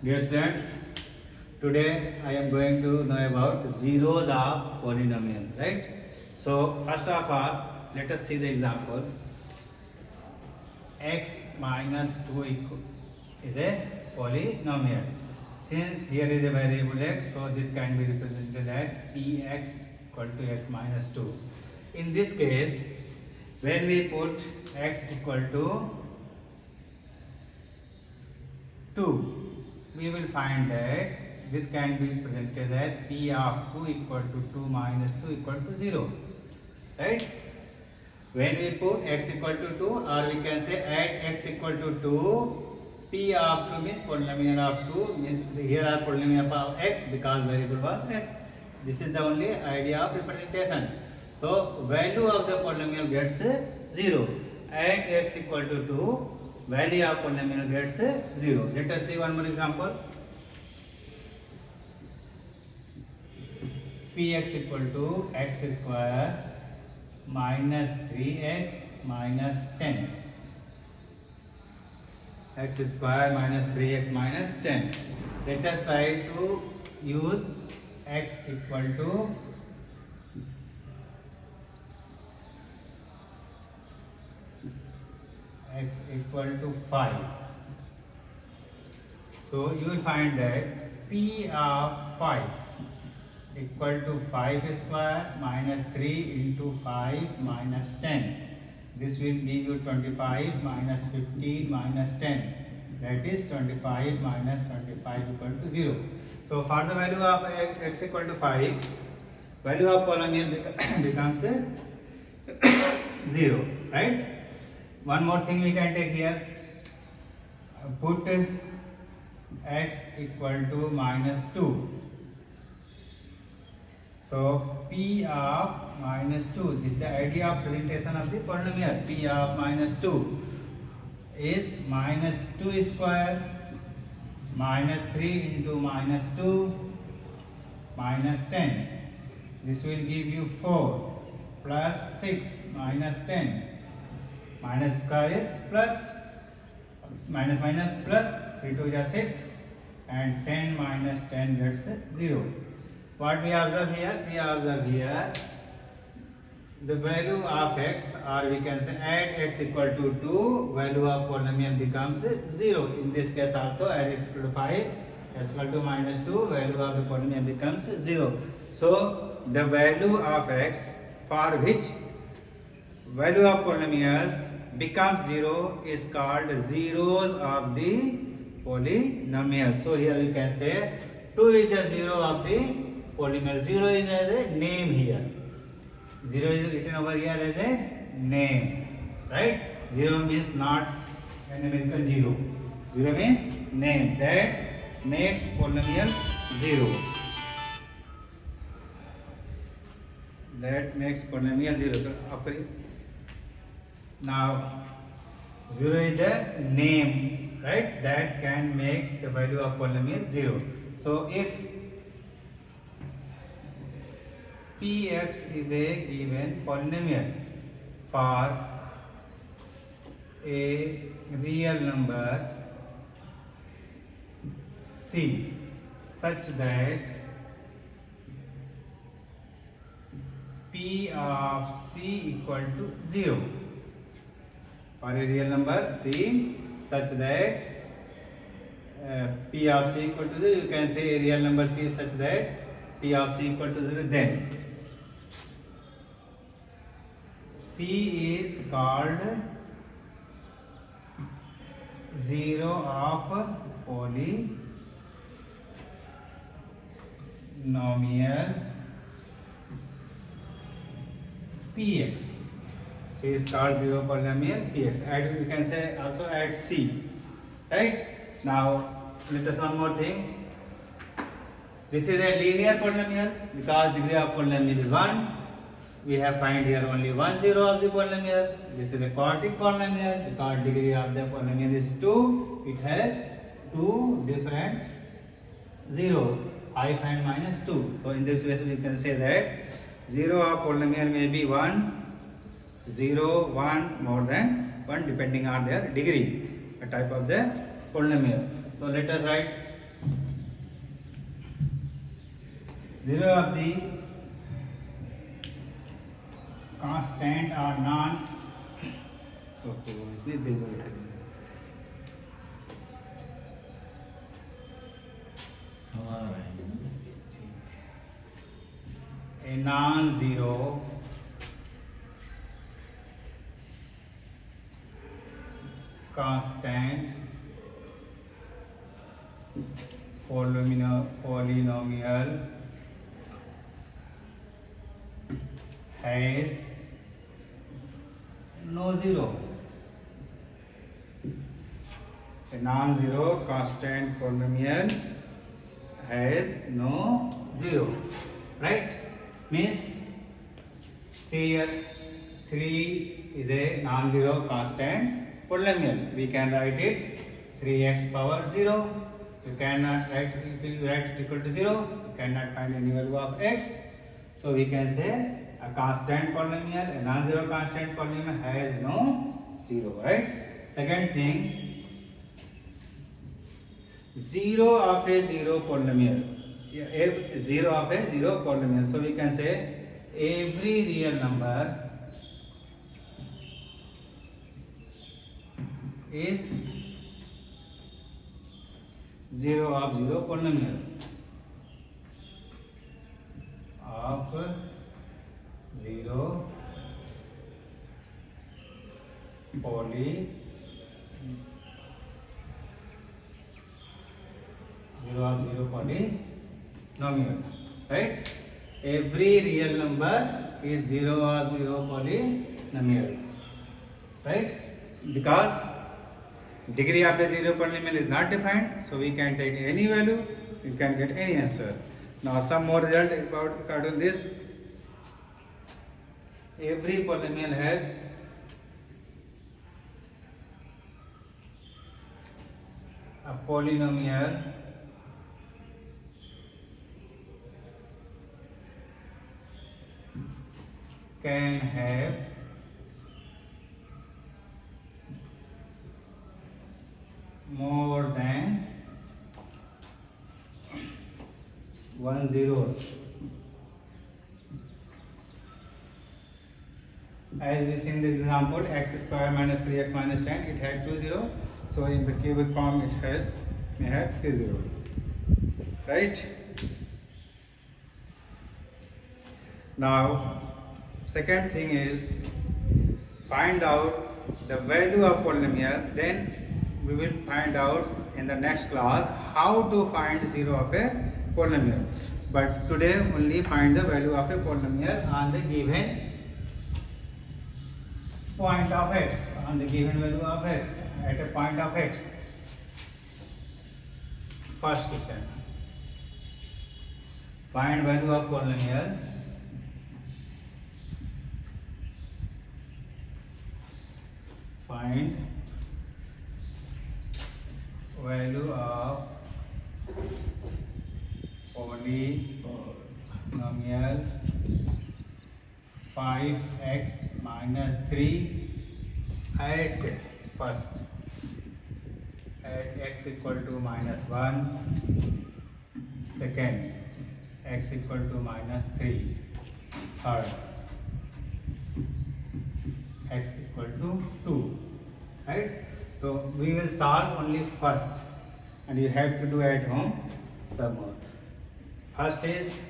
Dear students, today I am going to know about zeros of polynomial, right? So first of all, let us see the example. X minus 2 is a polynomial. Since here is a variable x, so this can be represented as px equal to x minus 2. In this case, when we put x equal to 2, we will find that this can be presented as p of 2 equal to 2 minus 2 equal to 0, right? When we put x equal to 2, or we can say add x equal to 2, p of 2 means polynomial of 2, means here are polynomial of x because variable was x. This is the only idea of representation. So value of the polynomial gets 0. Add x equal to 2, value of polynomial gets 0. Let us see one more example. Px equal to x square minus 3x minus 10. X square minus 3x minus 10. Let us try to use x equal to x equal to 5. So you will find that p of 5 equal to 5 square minus 3 into 5 minus 10. This will give you 25 minus 15 minus 10. That is 25 minus 25 equal to 0. So for the value of x equal to 5, value of polynomial becomes 0, right? One more thing we can take here. Put x equal to minus 2. So p of minus 2, this is the idea of presentation of the polynomial. P of minus 2 is minus 2 square minus 3 into minus 2 minus 10. This will give you 4 plus 6 minus 10. Minus square is plus, minus minus plus, 3 2 is 6, and 10 minus 10 gets 0. What we observe here? We observe here the value of x, or we can say add x equal to 2, value of polynomial becomes 0. In this case also, add x equal to 5, x equal to minus 2, value of the polynomial becomes 0. So the value of x for which value of polynomials becomes 0 is called zeros of the polynomial. So here we can say 2 is the 0 of the polynomial. 0 is as a name here. 0 is written over here as a name, right? 0 means not a numerical 0. 0 means name. That makes polynomial 0. That makes polynomial 0. Now 0 is the name, right? That can make the value of polynomial 0. So if px is a given polynomial for a real number c such that p of c equal to 0. For a real number c such that p of c equal to 0, you can say a real number c is such that p of c equal to 0, then c is called 0 of polynomial px. C is called 0 polynomial px. Add, we can say also add c, right? Now let us one more thing. This is a linear polynomial because degree of polynomial is 1. We have find here only 1 0 of the polynomial. This is a quadratic polynomial because degree of the polynomial is 2. It has 2 different 0, 5 and minus 2. So in this way we can say that 0 of polynomial may be 1, 0, 1, more than 1 depending on their degree, the type of the polynomial. So let us write Zero of the constant or non. A non-zero constant polynomial has no zero. A non-zero constant polynomial has no zero, right? Means see here 3 is a non-zero constant polynomial. We can write it 3x power 0. You cannot write, if you write it equal to 0, you cannot find any value of x. So we can say a constant polynomial, a non-zero constant polynomial has no zero, right? Second thing, 0 of a zero polynomial. Yeah, 0 of a zero polynomial. So we can say every real number is 0 of zero polynomial of 0 polynomial. 0 of zero polynomial, right? Every real number is 0 of zero polynomial, right? Because degree of a zero polynomial is not defined, so we can take any value, you can get any answer. Now some more result about according to this. Every polynomial has a polynomial can have more than 1 zero. As we see in the example, x square minus 3x minus 10, it had 2 zero. So in the cubic form, it may have 3 zero, right? Now, second thing is find out the value of polynomial. Then we will find out in the next class how to find zero of a polynomial. But today only find the value of a polynomial on the given point of x, on the given value of x at a point of x. First question. Find value of polynomial find value of polynomial 5x minus 3 at first at x equal to minus 1, second x equal to minus 3, third x equal to 2, right? So we will solve only first and you have to do at home some more. First is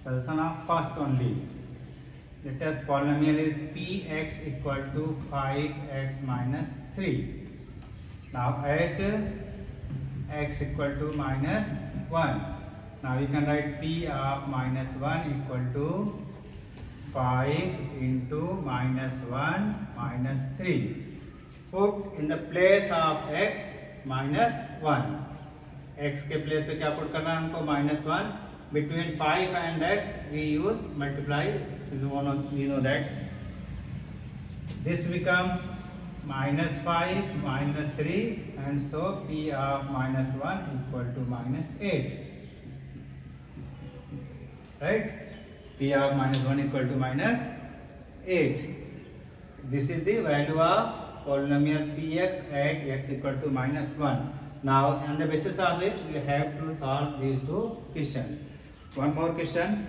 solution of first only. Let us polynomial is px equal to 5x minus 3. Now at x equal to minus 1. Now we can write p of minus 1 equal to 5 into minus 1 minus 3. Put in the place of x minus 1. x के place पे क्या put करना है हमको minus 1. Between 5 and x we use multiply. So we know that this becomes minus 5 minus 3 and so p of minus 1 equal to minus 8. Right? P of minus 1 equal to minus 8. This is the value of polynomial px at x equal to minus 1. Now on the basis of it we have to solve these two questions. One more question.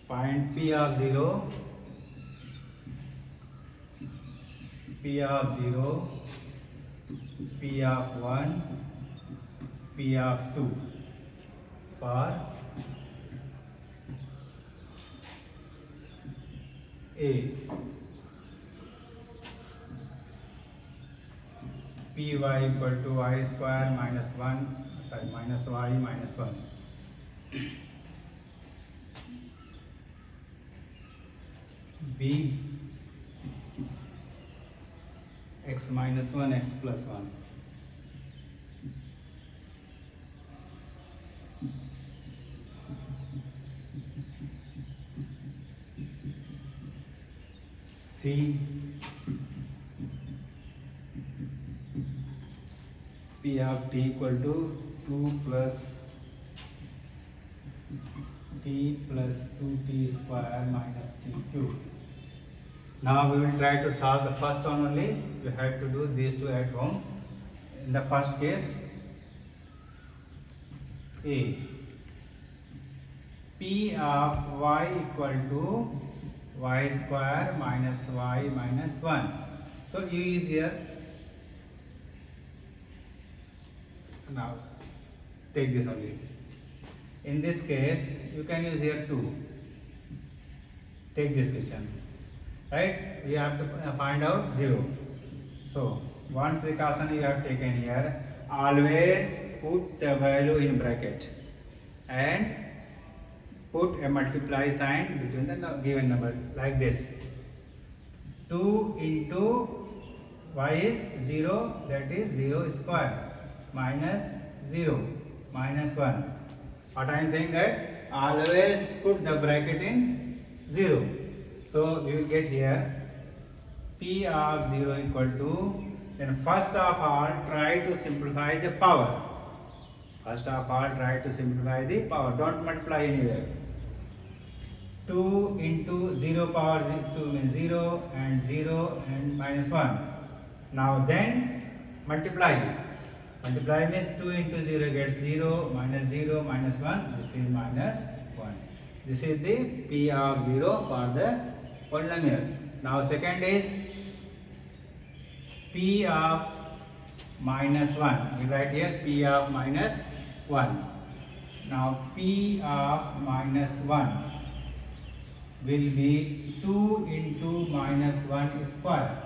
Find P of 0, P of 0, P of 1, P of 2 for A. Py equal to y square minus 1, minus y minus 1. B, x minus 1, x plus 1. C, P of t equal to 2 plus t plus 2t square minus t cube. Now we will try to solve the first one only. We have to do these two at home. In the first case, A, P of y equal to y square minus y minus 1. So U is here. Now take this only. In this case, you can use here 2. Take this question. Right? We have to find out 0. So one precaution you have taken here. Always put the value in bracket and put a multiply sign between the given number like this. 2 into y is 0, that is 0 square minus 0 minus 1. What I am saying that always put the bracket in 0. So we will get here P of 0 equal to, then first of all try to simplify the power. First of all try to simplify the power. Don't multiply anywhere. 2 into 0 power 2 means 0 and minus 1. Now then multiply. Multiply means 2 into 0 gets 0 minus 1. This is minus 1. This is the P of 0 for the polynomial. Now second is P of minus 1. We write here P of minus 1. Now P of minus 1 will be 2 into minus 1 square.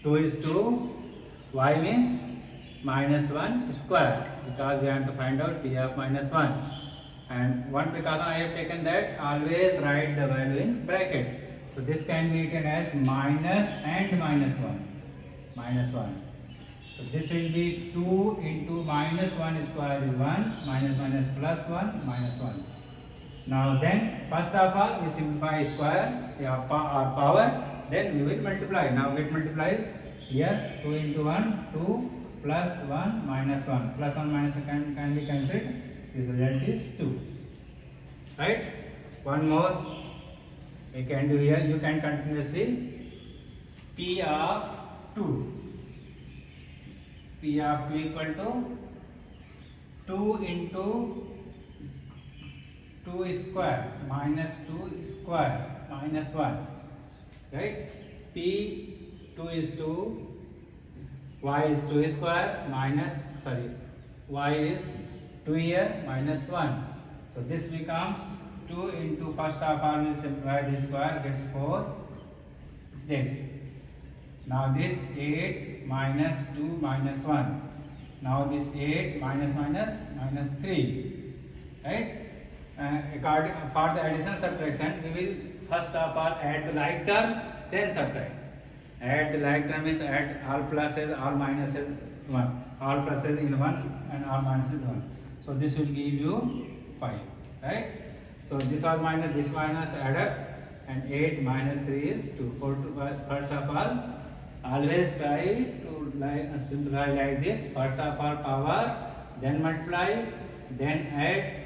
2 is 2, y means minus 1 square, because we have to find out P of minus 1. And one precaution I have taken, that always write the value in bracket. So this can be written as minus and minus 1. Minus 1. So this will be 2 into minus 1 square is 1, minus plus 1, minus 1. Now then, first of all we simplify square or power, then we will multiply. Now get multiplied here. 2 into 1, 2 plus 1 minus 1. Plus 1 minus 1 can be cancelled. This result is 2. Right? One more we can do here. You can continuously P of 2. P of 2 equal to 2 into 2 square minus 2 square minus 1. Right? P 2 is 2, y is 2 square minus, y is 2 here minus 1. So this becomes 2 into, first of all we simplify this square, gets 4. This. Now this 8 minus 2 minus 1. Now this 8 minus 3. Right? For the addition subtraction, we will first of all add the like term, then subtract. Add the like term means add all pluses, all minuses 1. All pluses in 1 and all minuses 1. So this will give you 5. Right? So this was minus, this minus, add up, and 8 minus 3 is 2. First of all, always try to simplify like this. First of all power, then multiply, then add,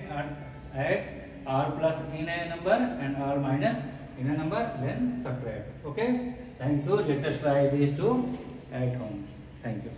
all plus in a number and all minus in a number, then subtract. Okay, thank you. Let us try these two at home. Thank you.